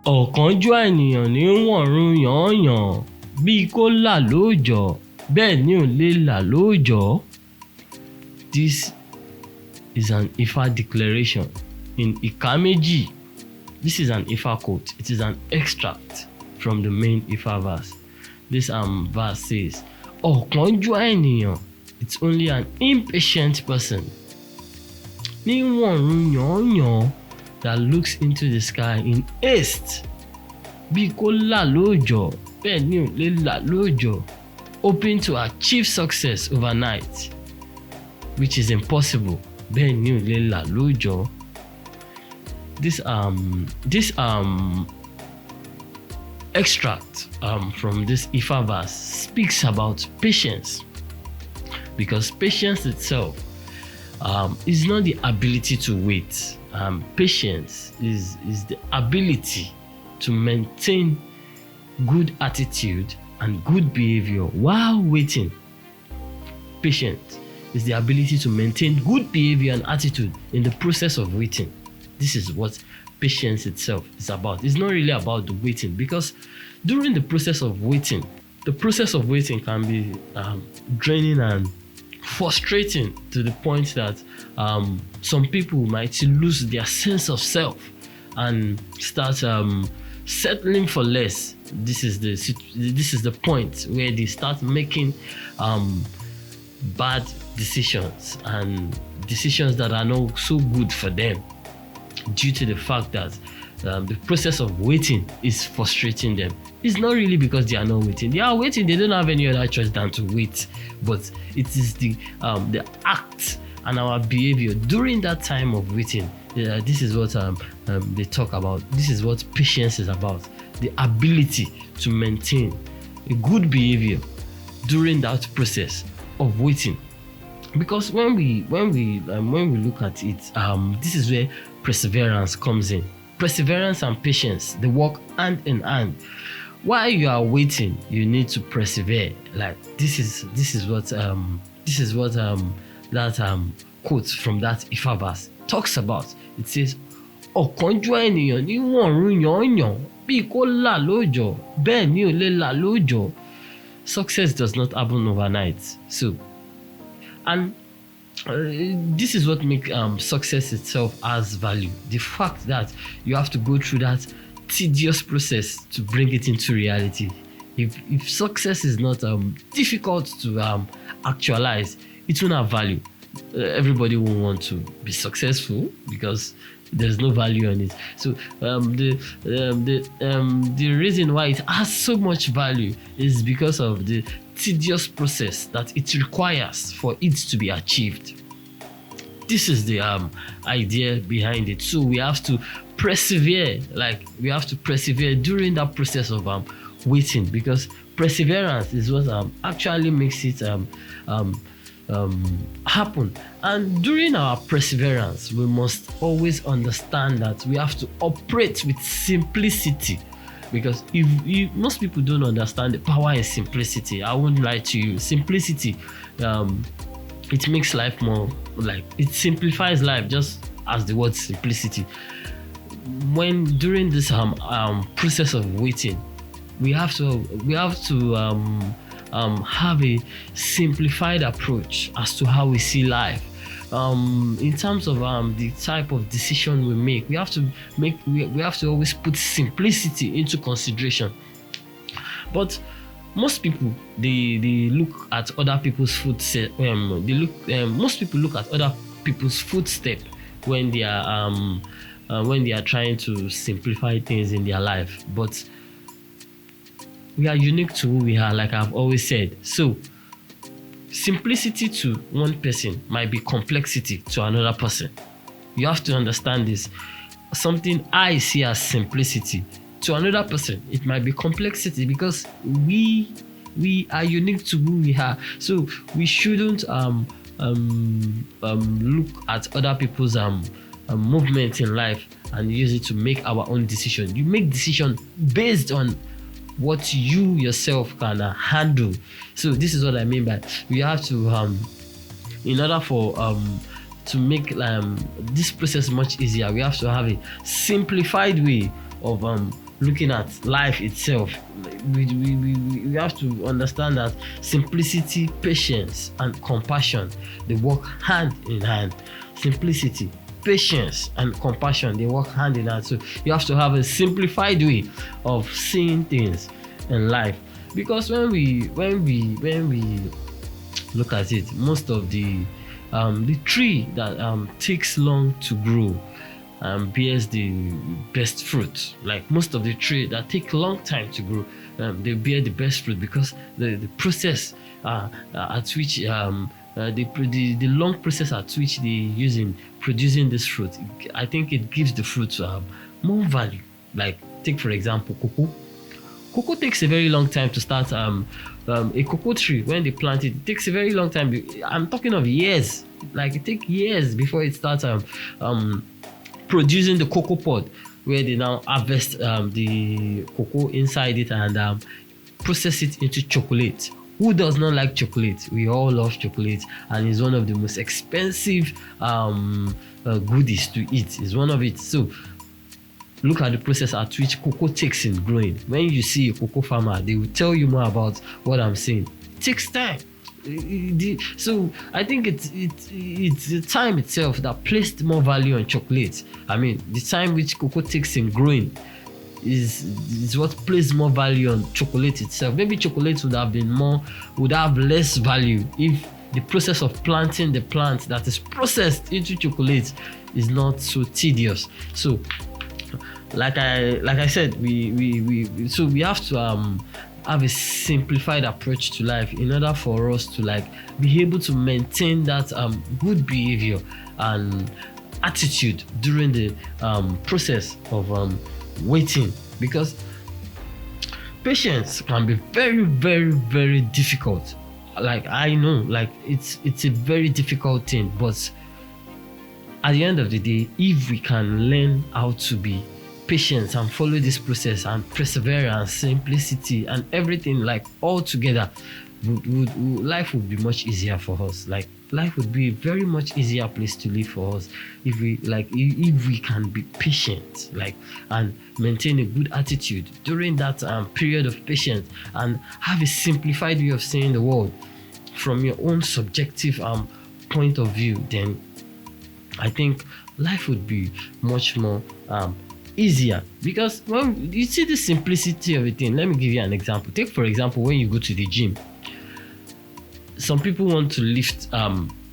Ọ̀kánjúà ènìyàn ní wọ̀nrun yànyàn, bí kò là lóòjọ́, bẹ́ẹ̀ ni ò lè là lóòjọ́. This is an Ifa declaration in Ikameji. This is an Ifa quote. It is an extract from the main Ifa verse. This verse says, Ọ̀kánjúà ènìyàn, it's only an impatient person, ní wọ̀nrun yànyàn, that looks into the sky in haste. Bí kò là lóòjọ́, bẹ́ẹ̀ ni ò lè là lóòjọ́. Hoping to achieve success overnight, which is impossible. Bẹ́ẹ̀ ni ò lè là lóòjọ́. This extract from this Ifa verse speaks about patience, because patience itself is not the ability to wait. Patience is the ability to maintain good attitude and good behavior while waiting. Patience is the ability to maintain good behavior and attitude in the process of waiting. This is what patience itself is about. It's not really about the waiting, because during the process of waiting can be draining and frustrating to the point that some people might lose their sense of self and start settling for less. This is the point where they start making bad decisions and decisions that are not so good for them, due to the fact that the process of waiting is frustrating them. It's not really because they are not waiting. They are waiting. They don't have any other choice than to wait. But it is the act and our behavior during that time of waiting. This is what they talk about. This is what patience is about. The ability to maintain a good behavior during that process of waiting. Because when we look at it, this is where perseverance comes in. Perseverance and patience, they work hand in hand. While you are waiting, you need to persevere. Like this is what that quote from that Ifa verse talks about. It says, Ọ̀kánjúà ènìyàn ní wọ̀nrun yànyàn, bí kò là lóòjọ́, bẹ́ẹ̀ ni ò lè là lóòjọ́. Success does not happen overnight. So, and this is what makes success itself has value. The fact that you have to go through that tedious process to bring it into reality. If success is not difficult to actualize, it won't have value. Everybody will want to be successful because there's no value on it. So the reason why it has so much value is because of the tedious process that it requires for it to be achieved. This is the idea behind it. So we have to persevere. Like we have to persevere during that process of waiting, because perseverance is what actually makes it happen. And during our perseverance, we must always understand that we have to operate with simplicity. Because if most people don't understand the power in simplicity, I won't lie to you. Simplicity, it makes life more it simplifies life, just as the word simplicity. When during this process of waiting, we have to have a simplified approach as to how we see life. In terms of the type of decision we make, we have to always put simplicity into consideration. But most people they look at other people's footsteps. Most people look at other people's footsteps when they are trying to simplify things in their life. But we are unique to who we are, like I've always said. So simplicity to one person might be complexity to another person. You have to understand this. Something I see as simplicity, to another person it might be complexity, because we are unique to who we are. So we shouldn't look at other people's movement in life and use it to make our own decision. You make decision based on what you yourself can handle. So this is what I mean by we have to in order for to make this process much easier, we have to have a simplified way of looking at life itself, we have to understand that simplicity, patience, and compassion, they work hand in hand. Simplicity, patience, and compassion, they work hand in hand. So you have to have a simplified way of seeing things in life, because when we look at it, most of the tree that takes long to grow bears the best fruit. Like most of the tree that take a long time to grow, they bear the best fruit, because the process at which the long process at which they use in producing this fruit, I think it gives the fruit more value. Like take for example cocoa. Cocoa takes a very long time to start. A cocoa tree, when they plant it, it takes a very long time. I'm talking of years. Like it takes years before it starts producing the cocoa pod, where they now harvest the cocoa inside it and process it into chocolate. Who does not like chocolate? We all love chocolate, and it's one of the most expensive goodies to eat. It's one of it. So look at the process at which cocoa takes in growing. When you see a cocoa farmer, they will tell you more about what I'm saying. It takes time. So I think it's the time itself that placed more value on chocolate. I mean, the time which cocoa takes in growing is what placed more value on chocolate itself. Maybe chocolate would have less value if the process of planting the plant that is processed into chocolate is not so tedious. So like I said, we have to have a simplified approach to life in order for us to be able to maintain that good behavior and attitude during the process of waiting, because patience can be very, very, very difficult. Like I know, it's a very difficult thing, but at the end of the day, if we can learn how to be patient and follow this process and perseverance, simplicity, and everything all together, life would be much easier for us. Life would be a very much easier place to live for us if we can be patient, and maintain a good attitude during that period of patience, and have a simplified way of seeing the world from your own subjective point of view. Then I think life would be much more easier, because when you see the simplicity of a thing. Let me give you an example. Take for example, when you go to the gym, some people want to lift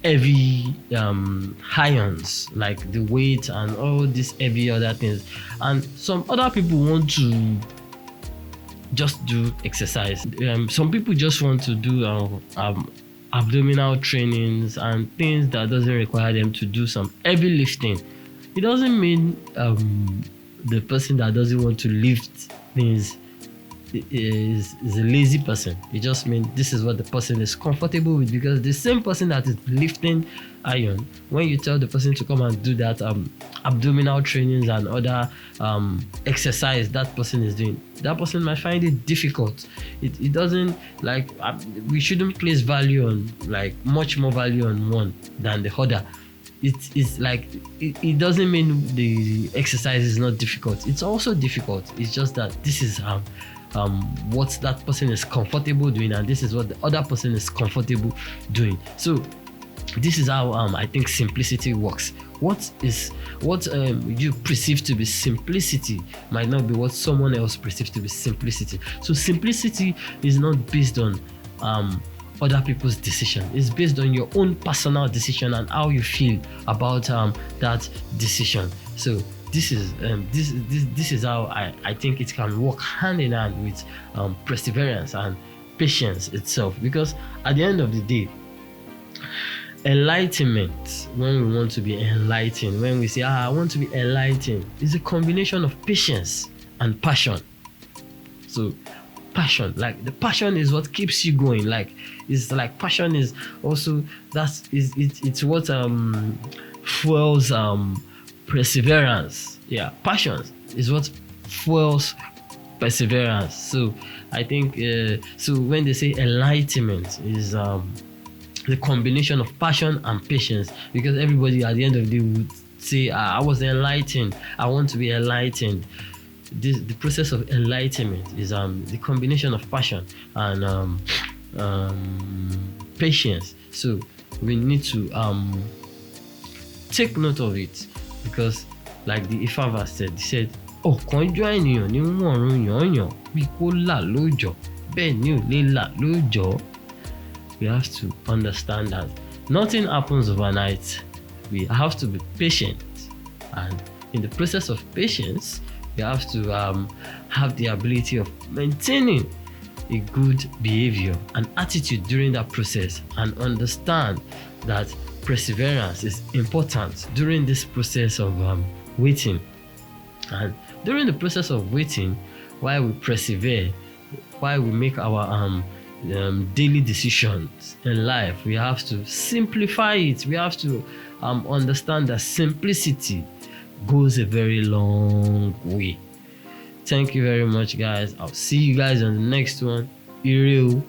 heavy ions, like the weight and all these heavy other things, and some other people want to just do exercise. Some people just want to do abdominal trainings and things that doesn't require them to do some heavy lifting. It doesn't mean the person that doesn't want to lift things is a lazy person. It just means this is what the person is comfortable with, because the same person that is lifting iron, when you tell the person to come and do that abdominal trainings and other exercise that person is doing, that person might find it difficult. It doesn't we shouldn't place value on much more value on one than the other. It doesn't mean the exercise is not difficult. It's also difficult. It's just that this is what that person is comfortable doing, and this is what the other person is comfortable doing. So this is how I think simplicity works. What you perceive to be simplicity might not be what someone else perceives to be simplicity. So simplicity is not based on other people's decision. It's based on your own personal decision and how you feel about that decision. So this is how I think it can work hand in hand with perseverance and patience itself, because at the end of the day, enlightenment, when we want to be enlightened, when we say I want to be enlightened, is a combination of patience and passion. So passion, the passion is what keeps you going. Passion is also it's what fuels perseverance. Yeah, passion is what fuels perseverance. So I think so when they say enlightenment is the combination of passion and patience, because everybody at the end of the day would say I was enlightened, I want to be enlightened. the process of enlightenment is the combination of passion and patience. So we need to take note of it, because like the Ifa verse said, he said, ọ̀kánjúà ènìyàn ní mú ọ̀run yànyàn bí kò là lóòjọ́ bẹ́ẹ̀ ni ò lè là lóòjọ́. We have to understand that nothing happens overnight. We have to be patient, and in the process of patience, we have to have the ability of maintaining a good behavior and attitude during that process, and understand that perseverance is important during this process of waiting. And during the process of waiting, while we persevere, while we make our daily decisions in life, we have to simplify it. We have to understand that simplicity goes a very long way. Thank you very much, guys. I'll see you guys on the next one. Ire o.